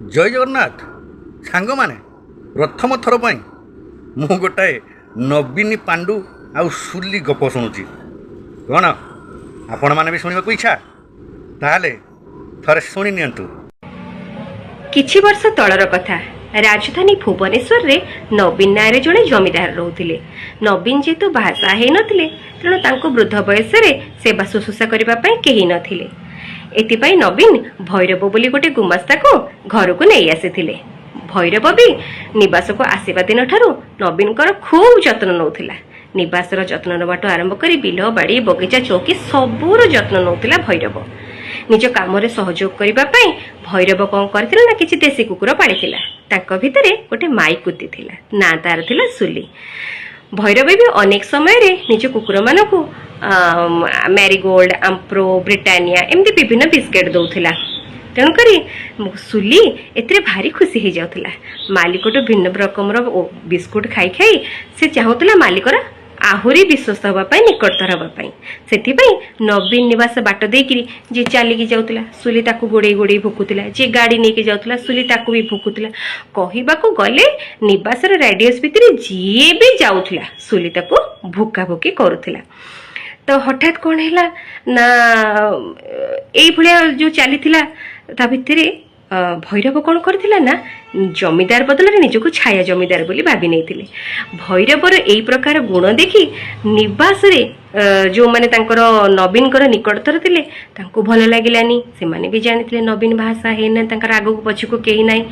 ଜୟ ଜଗନ୍ନାଥ ସାଙ୍ଗମାନେ, ପ୍ରଥମ ଥର ପାଇଁ ମୁଁ ଗୋଟାଏ ନବୀନ ପାଣ୍ଡୁ ଆଉ ସୁଲି ଗପ ଶୁଣୁଛି। କ'ଣ ଆପଣମାନେ ବି ଶୁଣିବାକୁ ଇଚ୍ଛା? ତାହେଲେ ଥରେ ଶୁଣି ନିଅନ୍ତୁ। କିଛି ବର୍ଷ ତଳର କଥା। ରାଜଧାନୀ ଭୁବନେଶ୍ୱରରେ ନବୀନ ନାଁରେ ଜଣେ ଜମିଦାର ରହୁଥିଲେ। ନବୀନ ଯେହେତୁ ବାହାସାହା ହେଇନଥିଲେ, ତେଣୁ ତାଙ୍କୁ ବୃଦ୍ଧ ବୟସରେ ସେବା ଶୁଶ୍ରୂଷା କରିବା ପାଇଁ କେହି ନଥିଲେ। ଏଥିପାଇଁ ନବୀନ ଭୈରବ ବୋଲି ଗୋଟେ ଗୁମାସ୍ତାକୁ ଘରକୁ ନେଇ ଆସିଥିଲେ। ଭୈରବ ବି ନିବାସକୁ ଆସିବା ଦିନଠାରୁ ନବୀନଙ୍କର ଖୁବ୍ ଯତ୍ନ ନେଉଥିଲା। ନିବାସର ଯତ୍ନ ନେବାଠୁ ଆରମ୍ଭ କରି ବିଲ ବାଡ଼ି ବଗିଚା ଚୌକି ସବୁର ଯତ୍ନ ନେଉଥିଲା ଭୈରବ। ନିଜ କାମରେ ସହଯୋଗ କରିବା ପାଇଁ ଭୈରବ କ'ଣ କରିଥିଲା ନା କିଛି ଦେଶୀ କୁକୁର ପାଳିଥିଲା। ତାଙ୍କ ଭିତରେ ଗୋଟେ ମାଇକୁତି ଥିଲା, ନାଁ ତାର ଥିଲା ସୁଲି। ଭୈରବ ବି ଅନେକ ସମୟରେ ନିଜ କୁକୁରମାନଙ୍କୁ ମ୍ୟାରିଗୋଲ୍ଡ, ଆମ୍ପ୍ରୋ, ବ୍ରିଟାନିଆ ଏମିତି ବିଭିନ୍ନ ବିସ୍କେଟ୍ ଦେଉଥିଲା। ତେଣୁକରି ସୁଲି ଏଥିରେ ଭାରି ଖୁସି ହେଇଯାଉଥିଲା। ମାଲିକଠୁ ଭିନ୍ନ ରକମର ବିସ୍କୁଟ ଖାଇ ଖାଇ ସେ ଚାହୁଁଥିଲା ମାଲିକର ଆହୁରି ବିଶ୍ୱସ୍ତ ହେବା ପାଇଁ, ନିକଟତର ହେବା ପାଇଁ। ସେଥିପାଇଁ ନବୀନ ନିବାସ ବାଟ ଦେଇକିରି ଯିଏ ଚାଲିକି ଯାଉଥିଲା, ସୁଲି ତାକୁ ଗୋଡ଼େଇ ଗୋଡ଼େଇ ଭୁକୁଥିଲା। ଯିଏ ଗାଡ଼ି ନେଇକି ଯାଉଥିଲା, ସୁଲି ତାକୁ ବି ଭୁକୁଥିଲା। କହିବାକୁ ଗଲେ ନିବାସର ରେଡିୟସ୍ ଭିତରେ ଯିଏ ବି ଯାଉଥିଲା, ସୁଲି ତାକୁ ଭୁକାଭୁକି କରୁଥିଲା। ତ ହଠାତ୍ କ'ଣ ହେଲା ନା, ଏଇଭଳିଆ ଯେଉଁ ଚାଲିଥିଲା ତା ଭିତରେ ଭୈରବ କ'ଣ କରିଥିଲା ନା, ଜମିଦାର ବଦଳରେ ନିଜକୁ ଛାୟା ଜମିଦାର ବୋଲି ଭାବି ନେଇଥିଲେ। ଭୈରବର ଏଇ ପ୍ରକାର ଗୁଣ ଦେଖି ନିବାସରେ ଯେଉଁମାନେ ତାଙ୍କର ନବୀନଙ୍କର ନିକଟତର ଥିଲେ ତାଙ୍କୁ ଭଲ ଲାଗିଲାନି। ସେମାନେ ବି ଜାଣିଥିଲେ ନବୀନ ବାହାସାହା ହେଇନାହିଁ, ତାଙ୍କର ଆଗକୁ ପଛକୁ କେହି ନାହିଁ।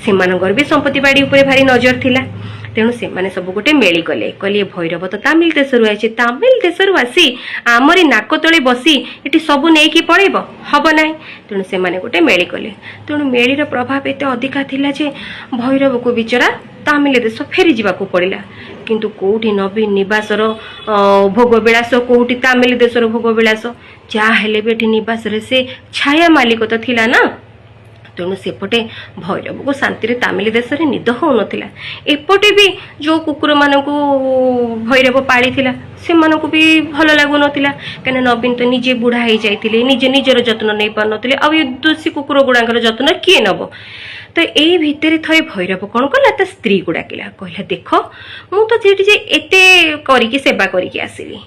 ସେମାନଙ୍କର ବି ସମ୍ପତ୍ତି ବାଡ଼ି ଉପରେ ଭାରି ନଜର ଥିଲା। ତେଣୁ ସେମାନେ ସବୁ ଗୋଟେ ମେଳି କଲେ, କହିଲେ ଭୈରବ ତ ତାମିଲ ଦେଶରୁ ଆସିଛି, ତାମିଲ ଦେଶରୁ ଆସି ଆମରି ନାକ ତଳେ ବସି ଏଠି ସବୁ ନେଇକି ପଳେଇବ, ହବ ନାହିଁ। ତେଣୁ ସେମାନେ ଗୋଟେ ମେଳି କଲେ। ତେଣୁ ମେଳିର ପ୍ରଭାବ ଏତେ ଅଧିକା ଥିଲା ଯେ ଭୈରବକୁ ବିଚରା ତାମିଲ ଦେଶ ଫେରି ଯିବାକୁ ପଡ଼ିଲା। କିନ୍ତୁ କୋଉଠି ନବୀନ ନିବାସର ଭୋଗ ବିଳାସ, କୋଉଠି ତାମିଲ ଦେଶର ଭୋଗ ବିଳାସ। ଯାହା ହେଲେ ବି ଏଠି ନିବାସରେ ସେ ଛାୟା ମାଲିକ ତ ଥିଲା ନା। ତେଣୁ ସେପଟେ ଭୈରବକୁ ଶାନ୍ତିରେ ତାମିଲ ଦେଶରେ ନିଦ ହେଉନଥିଲା। ଏପଟେ ବି ଯେଉଁ କୁକୁରମାନଙ୍କୁ ଭୈରବ ପାଳିଥିଲା ସେମାନଙ୍କୁ ବି ଭଲ ଲାଗୁନଥିଲା। କାହିଁକିନା ନବୀନ ତ ନିଜେ ବୁଢ଼ା ହେଇଯାଇଥିଲେ, ନିଜର ଯତ୍ନ ନେଇ ପାରୁନଥିଲେ। ଆଉ ଏ ଦୋଷୀ କୁକୁର ଗୁଡ଼ାଙ୍କର ଯତ୍ନ କିଏ ନେବ? ତ ଏଇ ଭିତରେ ଥରେ ଭୈରବ କ'ଣ କଲା, ତା ସ୍ତ୍ରୀକୁ ଡାକିଲା। କହିଲା, ଦେଖ ମୁଁ ତ ସେଠି ଯେ ଏତେ କରିକି ସେବା କରିକି ଆସିଲି,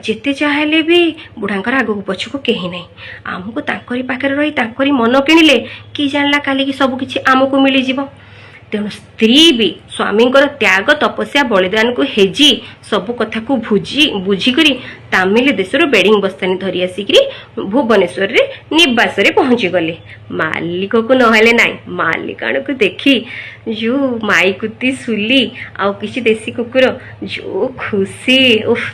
ଯେତେ ଯାହା ହେଲେ ବି ବୁଢ଼ାଙ୍କର ଆଗକୁ ପଛକୁ କେହି ନାହିଁ। ଆମକୁ ତାଙ୍କରି ପାଖରେ ରହି ତାଙ୍କରି ମନ କିଣିଲେ କି ଜାଣିଲା କାଲିକି ସବୁ କିଛି ଆମକୁ ମିଳିଯିବ। ତେଣୁ ସ୍ତ୍ରୀ ବି ସ୍ୱାମୀଙ୍କର ତ୍ୟାଗ, ତପସ୍ୟା, ବଳିଦାନକୁ ହେଜି ସବୁ କଥାକୁ ବୁଝିକରି ତାମିଲ ଦେଶରୁ ବେଡ଼ିଂ ବସ୍ତାନି ଧରି ଆସିକିରି ଭୁବନେଶ୍ୱରରେ ନିବାସରେ ପହଞ୍ଚିଗଲେ। ମାଲିକକୁ ନହେଲେ ନାହିଁ, ମାଲିକାଣକୁ ଦେଖି ଯେଉଁ ମାଇକୁତି, ସୁଲି ଆଉ କିଛି ଦେଶୀ କୁକୁର ଯେଉଁ ଖୁସି,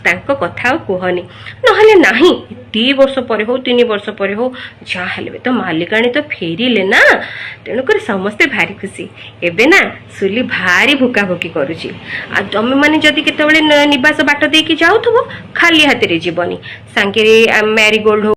ତାଙ୍କ କଥା ଆଉ କୁହନି। ନହେଲେ ନାହିଁ, 2 ବର୍ଷ ପରେ ହଉ 3 ବର୍ଷ ପରେ ହଉ ଯାହା ହେଲେ ବି ତ ମାଲିକାଣୀ ତ ଫେରିଲେ ନା। ତେଣୁକରି ସମସ୍ତେ ଭାରି ଖୁସି। ଏବେ ନା ସୁଲି ଭାରି ଭୁକାଭୁକି କରୁଛି। ଆଉ ତମେମାନେ ଯଦି କେତେବେଳେ ନିବାସ ବାଟ ଦେଇକି ଯାଉଥିବ, ଖାଲି ହାତରେ ଯିବନି, ସାଙ୍ଗରେ ମ୍ୟାରିଗୋଲ୍ଡ